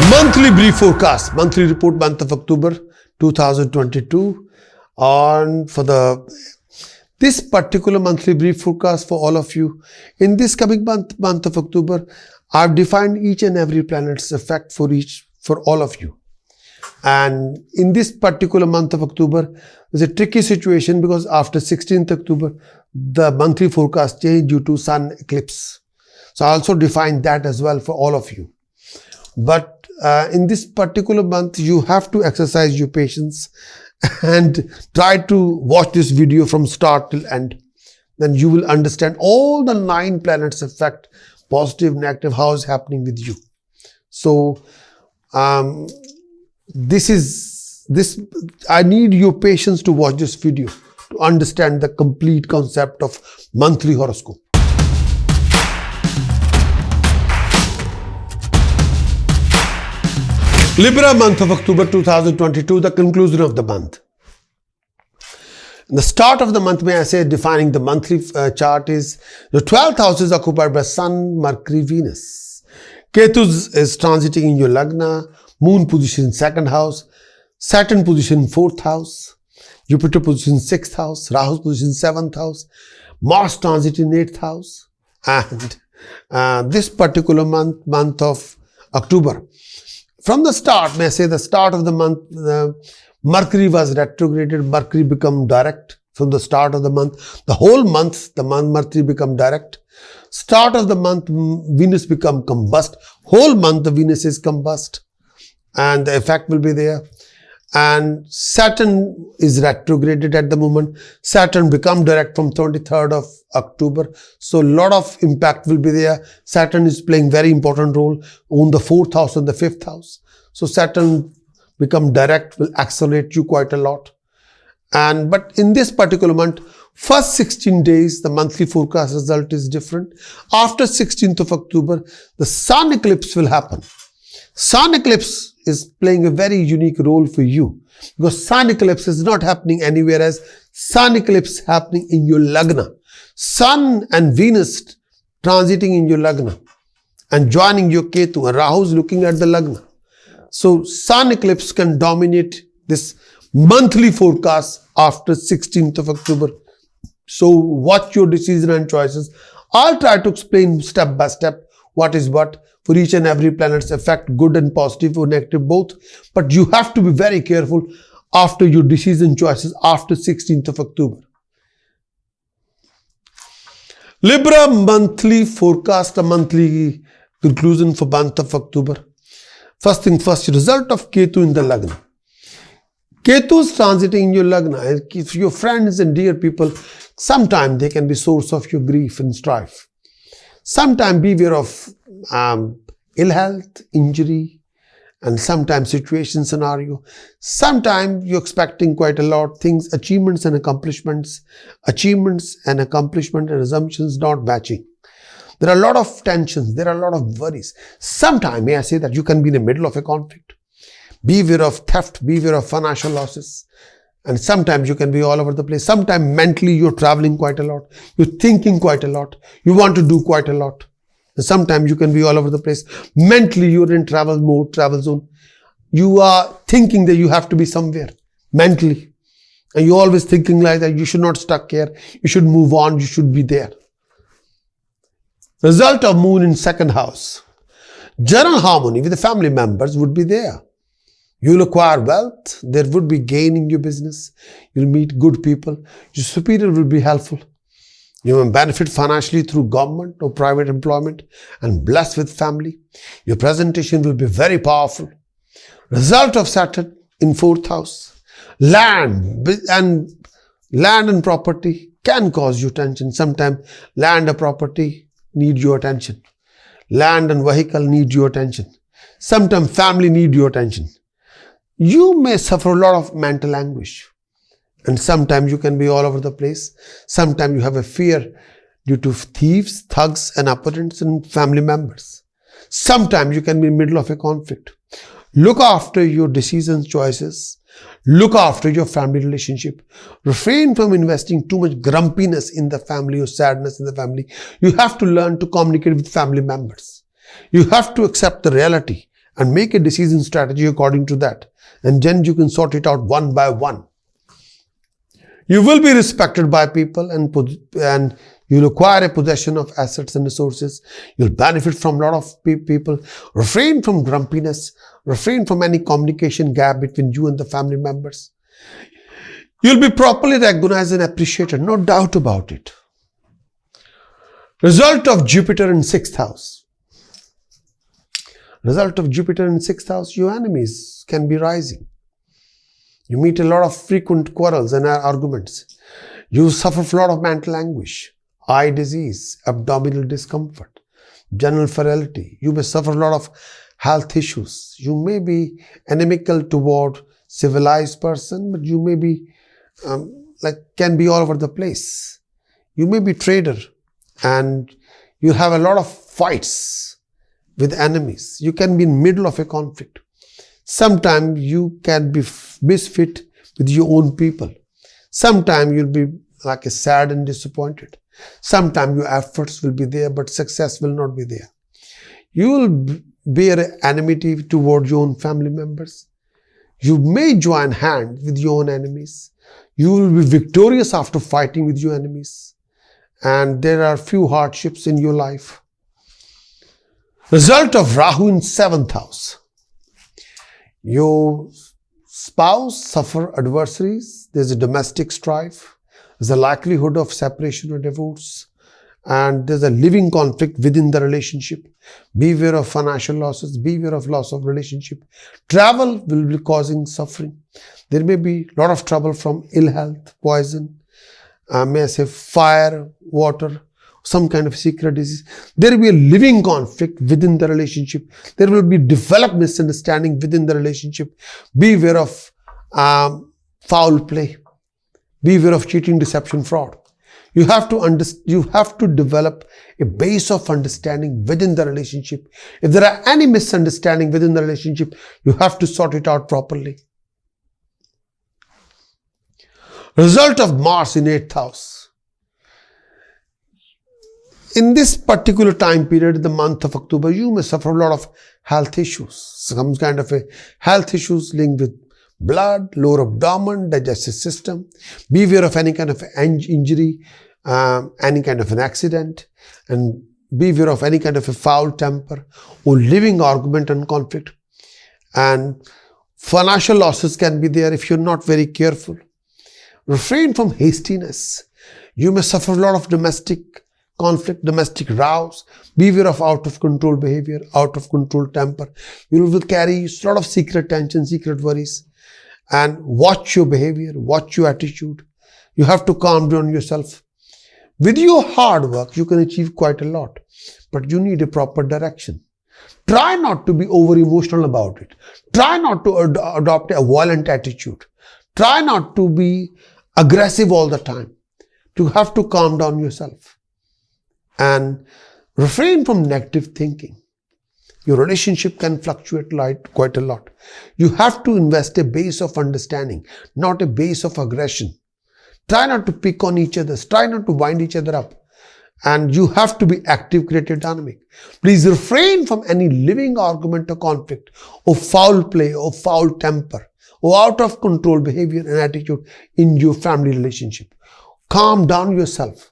Monthly brief forecast, monthly report, month of October 2022. And for this particular monthly brief forecast for all of you, in this coming month of October, I've defined each and every planet's effect for all of you. And in this particular month of October, there's a tricky situation because after 16th October, the monthly forecast changed due to sun eclipse. So I also defined that as well for all of you. But in this particular month, you have to exercise your patience and try to watch this video from start till end. Then you will understand all the 9 planets effect, positive, negative, how is happening with you. So I need your patience to watch this video to understand the complete concept of monthly horoscope. Libra, month of October 2022, the conclusion of the month. The start of the month, may I say, defining the monthly chart is the 12th house is occupied by Sun, Mercury, Venus. Ketu is transiting in your Lagna, Moon position in 2nd house, Saturn position in 4th house, Jupiter position in 6th house, Rahu position in 7th house, Mars transit in 8th house. And this particular month of October, from the start, may I say the start of the month, Mercury was retrograded, Mercury become direct from the start of the month. The whole month, Mercury become direct. Start of the month, Venus become combust. Whole month, the Venus is combust. And the effect will be there. And Saturn is retrograded at the moment. Saturn become direct from 23rd of October. So a lot of impact will be there. Saturn is playing very important role on the 4th house and the 5th house. So Saturn become direct will accelerate you quite a lot. But in this particular month, first 16 days, the monthly forecast result is different. After 16th of October, the sun eclipse will happen. Sun eclipse is playing a very unique role for you because sun eclipse is not happening anywhere else. Sun eclipse happening in your Lagna. Sun and Venus transiting in your Lagna and joining your Ketu, and Rahu is looking at the Lagna. So sun eclipse can dominate this monthly forecast after 16th of October. So watch your decision and choices. I'll try to explain step by step what is what for each and every planet's effect, good and positive or negative both. But you have to be very careful after your decision choices after 16th of October. Libra monthly forecast, a monthly conclusion for month of October. First thing first, result of Ketu in the Lagna. Ketu is transiting in your Lagna. If your friends and dear people, sometimes they can be source of your grief and strife. Sometimes beware of ill health, injury, and sometimes situation scenario. Sometimes you're expecting quite a lot things, achievements and accomplishment and assumptions not matching. There are a lot of tensions, there are a lot of worries. Sometimes, may I say that you can be in the middle of a conflict. Beware of theft, beware of financial losses. And sometimes you can be all over the place. Sometimes mentally you're traveling quite a lot. You're thinking quite a lot. You want to do quite a lot. And sometimes you can be all over the place. Mentally you're in travel mode, travel zone. You are thinking that you have to be somewhere mentally. And you're always thinking like that. You should not stuck here. You should move on. You should be there. Result of moon in 2nd house. General harmony with the family members would be there. You'll acquire wealth. There would be gain in your business. You'll meet good people. Your superior will be helpful. You will benefit financially through government or private employment and blessed with family. Your presentation will be very powerful. Result of Saturn in 4th house. Land and property can cause you tension. Sometimes land or property need your attention. Land and vehicle need your attention. Sometimes family need your attention. You may suffer a lot of mental anguish. And sometimes you can be all over the place. Sometimes you have a fear due to thieves, thugs and opponents and family members. Sometimes you can be in the middle of a conflict. Look after your decisions, choices. Look after your family relationship. Refrain from investing too much grumpiness in the family or sadness in the family. You have to learn to communicate with family members. You have to accept the reality and make a decision strategy according to that. And then you can sort it out one by one. You will be respected by people and you'll acquire a possession of assets and resources. You'll benefit from a lot of people. Refrain from grumpiness. Refrain from any communication gap between you and the family members. You'll be properly recognized and appreciated, no doubt about it. Result of Jupiter in 6th house. Result of Jupiter in 6th house, your enemies can be rising. You meet a lot of frequent quarrels and arguments. You suffer from a lot of mental anguish, eye disease, abdominal discomfort, general frailty. You may suffer a lot of health issues. You may be inimical toward civilized person, but you may be can be all over the place. You may be trader and you have a lot of fights with enemies. You can be in middle of a conflict. Sometimes you can be misfit with your own people. Sometimes you'll be sad and disappointed. Sometimes your efforts will be there, but success will not be there. You will bear enmity toward your own family members. You may join hand with your own enemies. You will be victorious after fighting with your enemies. And there are few hardships in your life. Result of Rahu in 7th house. Your spouse suffer adversaries. There's a domestic strife. There's a likelihood of separation or divorce. And there's a living conflict within the relationship. Beware of financial losses. Beware of loss of relationship. Travel will be causing suffering. There may be a lot of trouble from ill health, poison, may I say fire, water, some kind of secret disease. There will be a living conflict within the relationship. There will be developed misunderstanding within the relationship. Beware of foul play. Beware of cheating, deception, fraud. You have to develop a base of understanding within the relationship. If there are any misunderstanding within the relationship, you have to sort it out properly. Result of Mars in 8th house. In this particular time period, the month of October, you may suffer a lot of health issues. Some kind of a health issues linked with blood, lower abdomen, digestive system. Beware of any kind of injury, any kind of an accident, and beware of any kind of a foul temper or living argument and conflict. And financial losses can be there if you're not very careful. Refrain from hastiness. You may suffer a lot of domestic conflict, domestic rows. Beware of out of control behavior, out of control temper. You will carry a lot of secret tension, secret worries. And watch your behavior, watch your attitude. You have to calm down yourself. With your hard work, you can achieve quite a lot. But you need a proper direction. Try not to be over emotional about it. Try not to adopt a violent attitude. Try not to be aggressive all the time. You have to calm down yourself. And refrain from negative thinking. Your relationship can fluctuate quite a lot. You have to invest a base of understanding, not a base of aggression. Try not to pick on each other. Try not to wind each other up. And you have to be active, creative, dynamic. Please refrain from any living argument or conflict or foul play or foul temper or out of control behavior and attitude in your family relationship. Calm down yourself.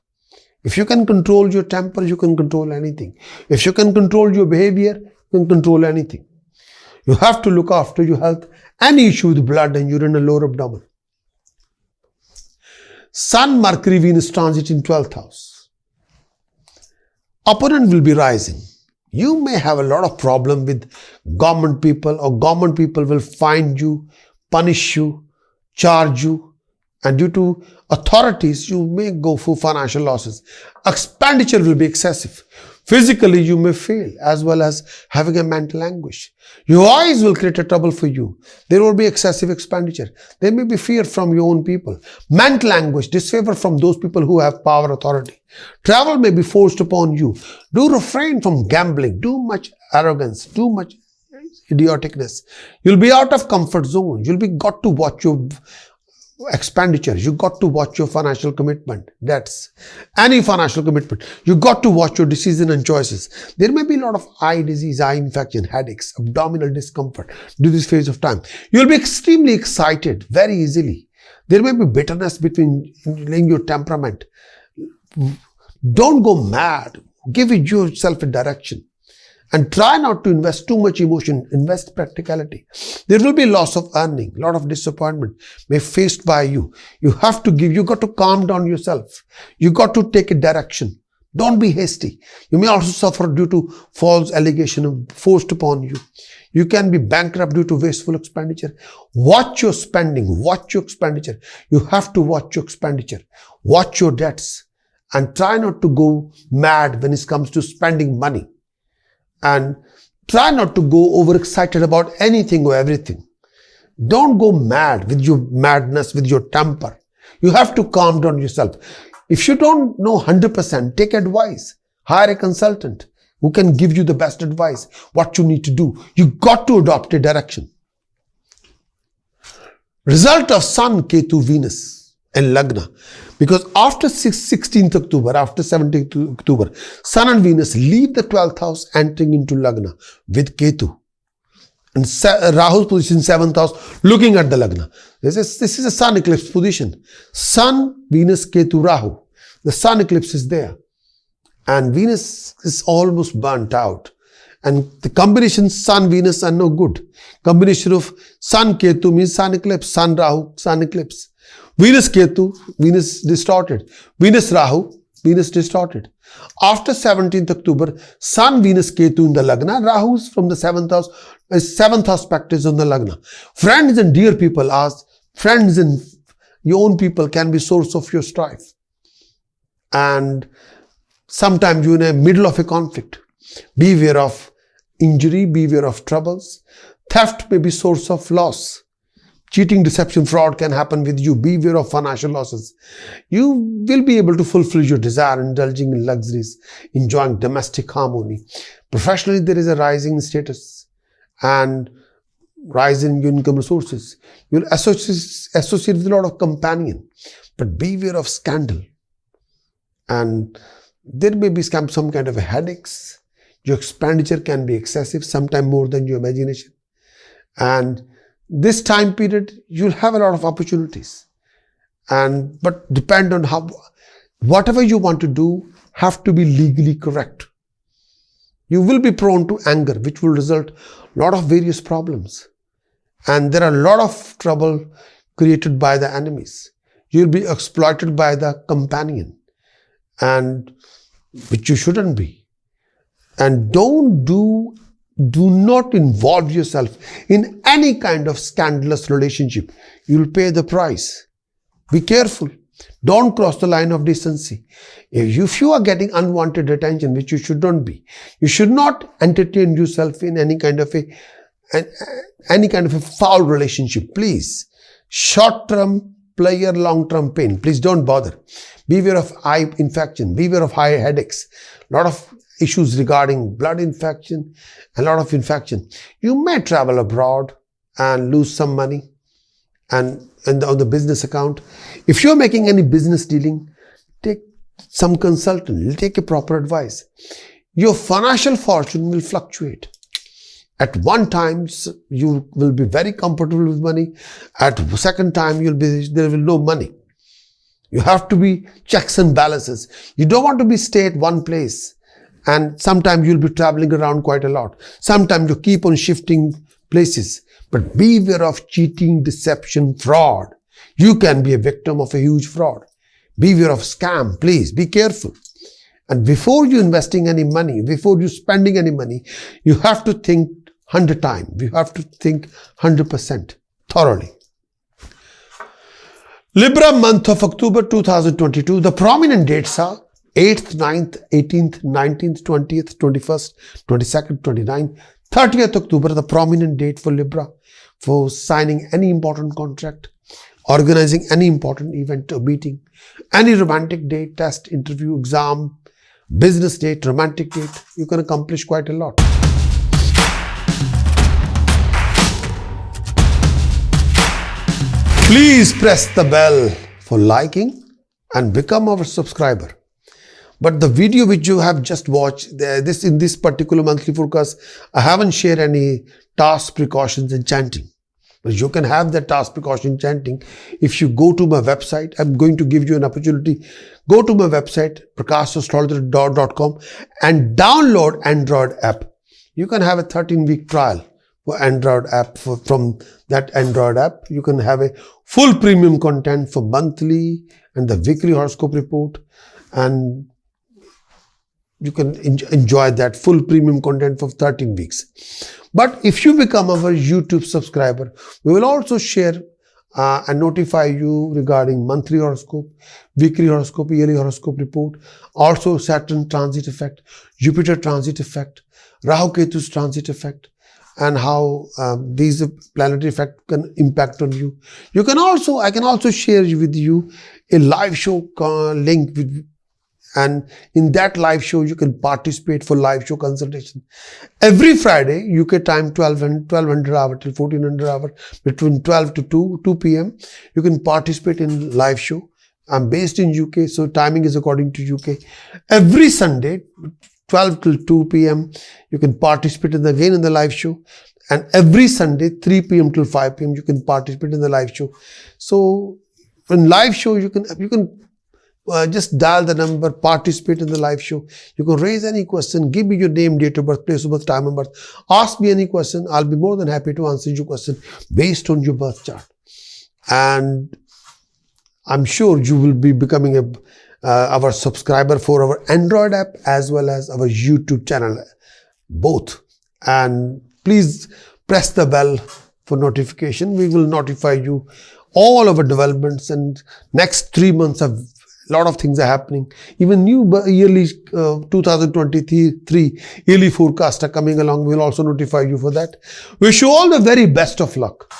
If you can control your temper, you can control anything. If you can control your behavior, you can control anything. You have to look after your health. Any issue with blood and urine and lower abdomen. Sun, Mercury, Venus transit in 12th house. Opponent will be rising. You may have a lot of problem with government people, or government people will find you, punish you, charge you, and due to authorities, you may go for financial losses. Expenditure will be excessive. Physically, you may fail, as well as having a mental anguish. Your eyes will create a trouble for you. There will be excessive expenditure. There may be fear from your own people. Mental anguish, disfavor from those people who have power, authority. Travel may be forced upon you. Do refrain from gambling. Too much arrogance, too much idioticness. You'll be out of comfort zone. You'll be got to watch your expenditure. You got to watch your financial commitment. That's any financial commitment. You got to watch your decision and choices. There may be a lot of eye disease, eye infection, headaches, abdominal discomfort during this phase of time. You'll be extremely excited very easily. There may be bitterness between in your temperament. Don't go mad. Give yourself a direction. And try not to invest too much emotion. Invest practicality. There will be loss of earning, lot of disappointment may faced by you. You got to calm down yourself. You got to take a direction. Don't be hasty. You may also suffer due to false allegation forced upon you. You can be bankrupt due to wasteful expenditure. Watch your spending. Watch your expenditure. You have to watch your expenditure. Watch your debts. And try not to go mad when it comes to spending money. And try not to go overexcited about anything or everything. Don't go mad with your madness, with your temper. You have to calm down yourself. If you don't know 100%, take advice. Hire a consultant who can give you the best advice, what you need to do. You got to adopt a direction. Result of Sun, Ketu, Venus and Lagna. Because after 16th October, after 17th October, Sun and Venus leave the 12th house entering into Lagna with Ketu. And Rahu's position 7th house looking at the Lagna. This is a Sun eclipse position. Sun, Venus, Ketu, Rahu. The Sun eclipse is there. And Venus is almost burnt out. And the combination Sun, Venus are no good. Combination of Sun, Ketu means Sun eclipse. Sun, Rahu, Sun eclipse. Venus Ketu, Venus distorted. Venus Rahu, Venus distorted. After 17th October, Sun, Venus, Ketu in the Lagna, Rahu's from the 7th house, 7th aspect is on the Lagna. Friends and dear people, friends and your own people can be source of your strife. And sometimes you're in the middle of a conflict. Beware of injury, beware of troubles. Theft may be source of loss. Cheating, deception, fraud can happen with you. Beware of financial losses. You will be able to fulfill your desire, indulging in luxuries, enjoying domestic harmony. Professionally, there is a rising status and rise in your income resources. You'll associate with a lot of companion, but beware of scandal. And there may be some kind of a headaches. Your expenditure can be excessive, sometimes more than your imagination. And this time period, you'll have a lot of opportunities. But depend on whatever you want to do have to be legally correct. You will be prone to anger, which will result a lot of various problems. And there are a lot of trouble created by the enemies. You'll be exploited by the companion, and which you shouldn't be. And do not involve yourself in any kind of scandalous relationship. You'll pay the price. Be careful. Don't cross the line of decency. If you are getting unwanted attention, which you should not be, you should not entertain yourself in any kind of a foul relationship. Please. Short-term pleasure, long-term pain. Please don't bother. Beware of eye infection. Beware of high headaches. A lot of issues regarding blood infection, a lot of infection. You may travel abroad and lose some money and on the business account. If you're making any business dealing, take some consultant, take a proper advice. Your financial fortune will fluctuate. At one time, you will be very comfortable with money. At the second time, there will be no money. You have to be checks and balances. You don't want to be stay at one place. And sometimes you'll be traveling around quite a lot. Sometimes you keep on shifting places. But beware of cheating, deception, fraud. You can be a victim of a huge fraud. Beware of scam. Please be careful. And before you investing any money, before you spending any money, you have to think 100 times. You have to think 100% thoroughly. Libra month of October 2022. The prominent dates are 8th, 9th, 18th, 19th, 20th, 21st, 22nd, 29th, 30th October, the prominent date for Libra for signing any important contract, organizing any important event or meeting, any romantic date, test, interview, exam, business date, romantic date. You can accomplish quite a lot. Please press the bell for liking and become our subscriber. But the video which you have just watched, in this particular monthly forecast, I haven't shared any task, precautions and chanting. But you can have that task, precaution, chanting if you go to my website. I'm going to give you an opportunity. Go to my website, prakashastrologer.com, and download Android app. You can have a 13-week trial for Android app. From that Android app, you can have a full premium content for monthly and the weekly horoscope report, and you can enjoy that full premium content for 13 weeks. But if you become our YouTube subscriber, we will also share and notify you regarding monthly horoscope, weekly horoscope, yearly horoscope report, also Saturn transit effect, Jupiter transit effect, Rahu Ketu's transit effect, and how these planetary effects can impact on you. I can also share with you a live show link and in that live show, you can participate for live show consultation. Every Friday, UK time, 1200 hour till 1400 hour, between 12 to 2 p.m. You can participate in live show. I'm based in UK, so timing is according to UK. Every Sunday, 12 till 2 p.m. you can participate in the live show. And every Sunday, 3 p.m. till 5 p.m. you can participate in the live show. So in live show, you can just dial the number, participate in the live show. You can raise any question, give me your name, date of birth, place of birth, time of birth. Ask me any question. I'll be more than happy to answer your question based on your birth chart. And I'm sure you will be becoming our subscriber for our Android app as well as our YouTube channel, both. And please press the bell for notification. We will notify you all our developments, and next 3 months of a lot of things are happening. Even new yearly 2023 yearly forecast are coming along. We'll also notify you for that. Wish you all the very best of luck.